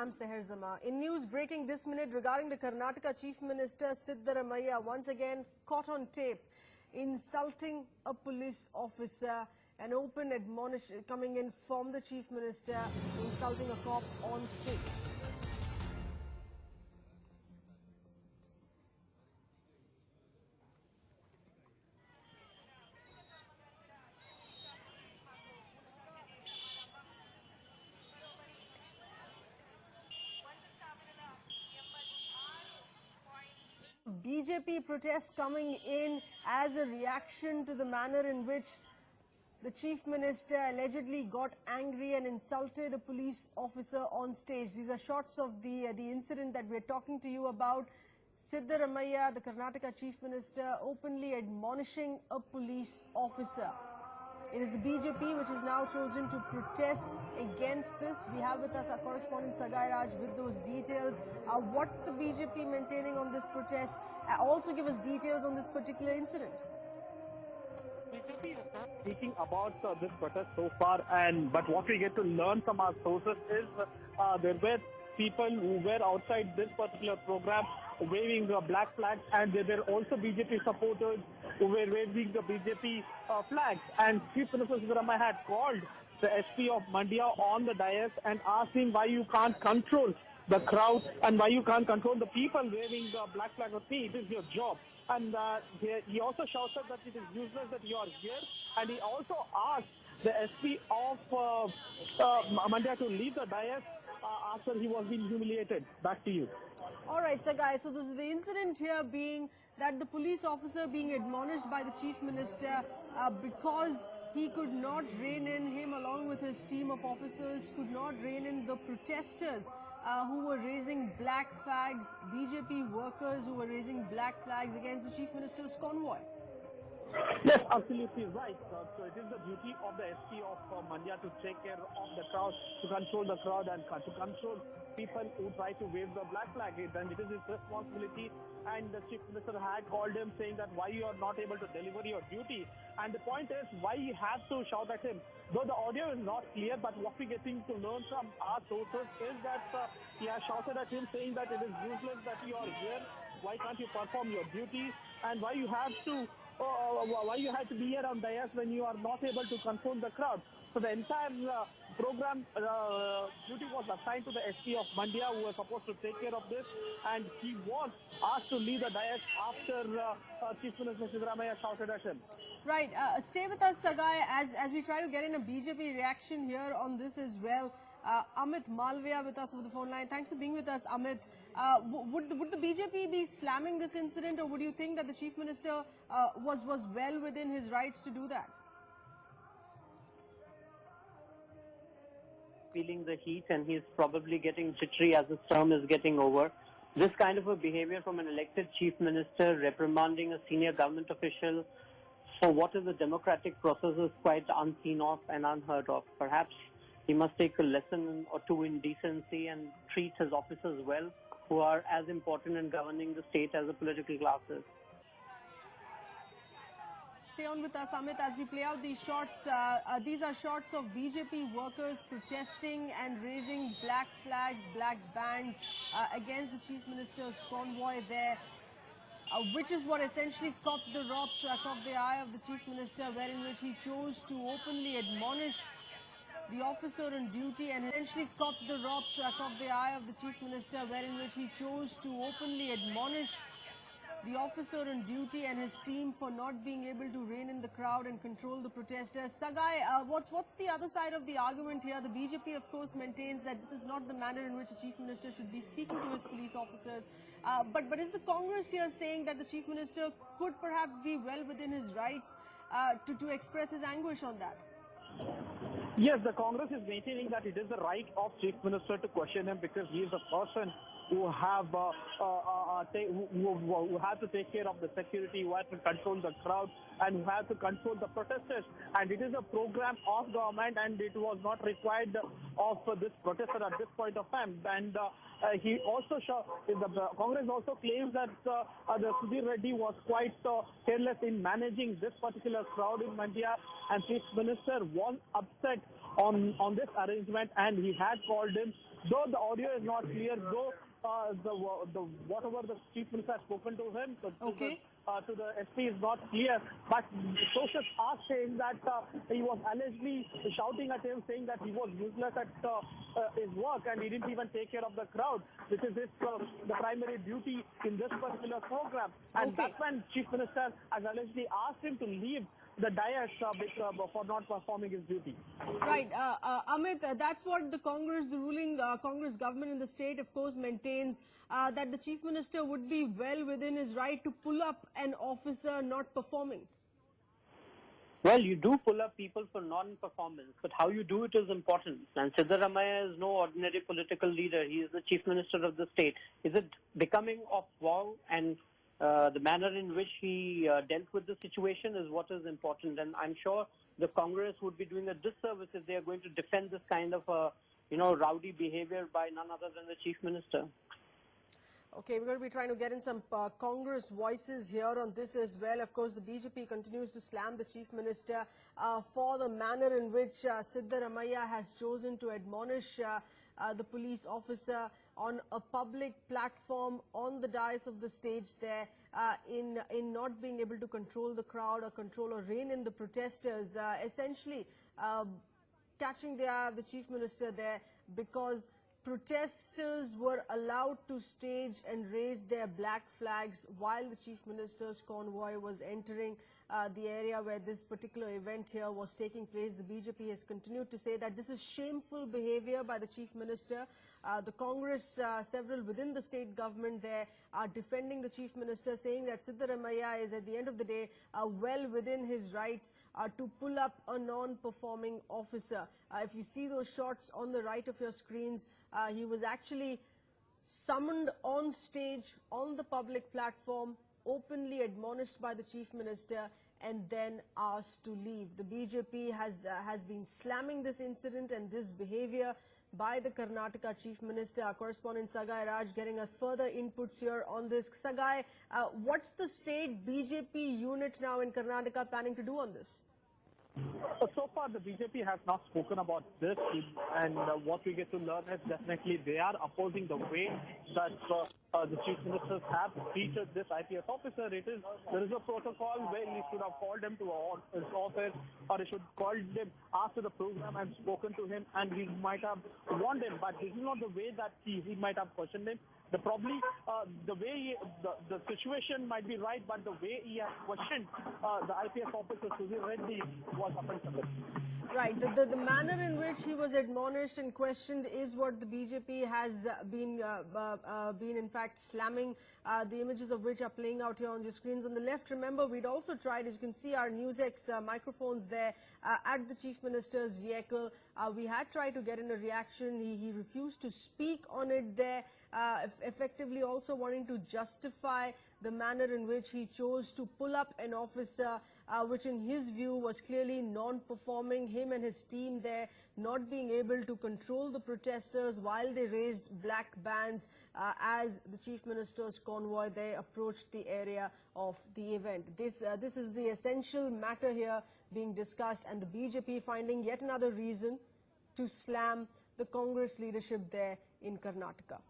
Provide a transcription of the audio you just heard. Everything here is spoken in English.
I'm Seher Zama. In news breaking this minute regarding the Karnataka Chief Minister Sidharamaiah once again caught on tape insulting a police officer. An open admonition coming in from the Chief Minister insulting a cop on stage. BJP protests coming in as a reaction to the manner in which the Chief Minister allegedly got angry and insulted a police officer on stage. These are shots of the incident that we're talking to you about. Sidharamaiah, the Karnataka Chief Minister, openly admonishing a police officer. It is the BJP which has now chosen to protest against this. We have with us our correspondent Sagai Raj with those details. What's the BJP maintaining on this protest? Also give us details on this particular incident. BJP is not speaking about this protest so far, but what we get to learn from our sources is there were people who were outside this particular program waving black flags, and there were also BJP supporters who were waving the BJP flags. And Chief Minister Sidharamaiah had called the SP of Mandya on the dais and asked him why you can't control the crowd and why you can't control the people waving the black flag. See, it is your job. And he also shouted that it is useless that you are here. And he also asked the SP of Mandya to leave the dais after he was being humiliated. Back to you. All right, Sagai. So this is the incident here being that the police officer being admonished by the Chief Minister because he could not rein in him along with his team of officers, could not rein in the protesters who were raising black flags, BJP workers who were raising black flags against the Chief Minister's convoy. Yes, absolutely right. So it is the duty of the SP of Mandya to take care of the crowd, to control the crowd and to control people who try to wave the black flag. Then it is his responsibility. And the Chief Minister had called him saying that why you are not able to deliver your duty. And the point is why he has to shout at him. Though the audio is not clear, but what we're getting to learn from our sources is that he has shouted at him saying that it is useless that you are here. Why can't you perform your duties? And why you have to be here on dais when you are not able to control the crowd. So the entire program duty was assigned to the SP of Mandya, who was supposed to take care of this, and he was asked to leave the dais after Chief Minister Sidharamaiah shouted at him. Right. Stay with us, Sagai, as we try to get in a BJP reaction here on this as well. Amit Malviya with us over the phone line. Thanks for being with us, Amit. Would the BJP be slamming this incident, or would you think that the Chief Minister was well within his rights to do that? Feeling the heat, and he's probably getting jittery as his term is getting over. This kind of a behavior from an elected Chief Minister reprimanding a senior government official for what is a democratic process is quite unseen of and unheard of. Perhaps he must take a lesson or two in decency and treat his officers well, who are as important in governing the state as the political classes. Stay on with us, Amit, as we play out these shots. These are shots of BJP workers protesting and raising black flags, black bands against the Chief Minister's convoy there, which is what essentially caught the eye of the Chief Minister, wherein which he chose to openly admonish the officer on duty, and essentially caught the eye of the Chief Minister, wherein which he chose to openly admonish the officer on duty and his team for not being able to rein in the crowd and control the protesters. Sagai, what's the other side of the argument here? The BJP, of course, maintains that this is not the manner in which a Chief Minister should be speaking to his police officers. But is the Congress here saying that the Chief Minister could perhaps be well within his rights to express his anguish on that? Yes, the Congress is maintaining that it is the right of Chief Minister to question him because he is a person who have to take care of the security, who have to control the crowd, and who have to control the protesters. And it is a program of government, and it was not required of this protester at this point of time. And he also the Congress also claims that the Sudhir Reddy was quite careless in managing this particular crowd in Mandya, and Chief Minister was upset on this arrangement, and he had called him though the audio is not clear, though whatever the chief minister has spoken to him, to the SP is not clear, but sources are saying that he was allegedly shouting at him, saying that he was useless at his work and he didn't even take care of the crowd, which is the primary duty in this particular program. And that's when chief minister has allegedly asked him to leave the dais for not performing his duty. Right. Amit, that's what the ruling Congress government in the state, of course, maintains, that the chief minister would be well within his right to pull up an officer not performing. Well, you do pull up people for non-performance, but how you do it is important. And Sidharamaiah is no ordinary political leader. He is the chief minister of the state. Is it becoming of wow and the manner in which he dealt with the situation is what is important, and I'm sure the Congress would be doing a disservice if they are going to defend this kind of rowdy behavior by none other than the chief minister. Okay, we're going to be trying to get in some Congress voices here on this as well. Of course, the BJP continues to slam the chief minister for the manner in which Sidharamaiah has chosen to admonish the police officer on a public platform on the dais of the stage there, in not being able to control the crowd or rein in the protesters, essentially catching the chief minister there because protesters were allowed to stage and raise their black flags while the chief minister's convoy was entering the area where this particular event here was taking place. The BJP has continued to say that this is shameful behavior by the chief minister. The Congress, several within the state government there, are defending the chief minister, saying that Sidharamaiah is at the end of the day well within his rights to pull up a non-performing officer. If you see those shots on the right of your screens, he was actually summoned on stage on the public platform, openly admonished by the chief minister, and then asked to leave. The BJP has been slamming this incident and this behavior by the Karnataka chief minister. Our correspondent Sagai Raj getting us further inputs here on this. Sagai, what's the state BJP unit now in Karnataka planning to do on this? So far, the BJP has not spoken about this, and what we get to learn is definitely they are opposing the way that the chief ministers have treated this IPS officer. There is a protocol where he should have called him to his office, or he should call him after the program and spoken to him, and he might have warned him. But this is not the way that he might have questioned him. The way the situation might be right, but the way he has questioned the IPS officer Sudhir Reddy was offensive. Right. The manner in which he was admonished and questioned is what the BJP has been in fact slamming, the images of which are playing out here on your screens. On the left, remember, we'd also tried, as you can see, our NewsX microphones there at the chief minister's vehicle. We had tried to get in a reaction. He refused to speak on it there, effectively also wanting to justify the manner in which he chose to pull up an officer, which in his view was clearly non-performing, him and his team there not being able to control the protesters while they raised black bands as the chief minister's convoy there approached the area of the event. This is the essential matter here being discussed, and the BJP finding yet another reason to slam the Congress leadership there in Karnataka.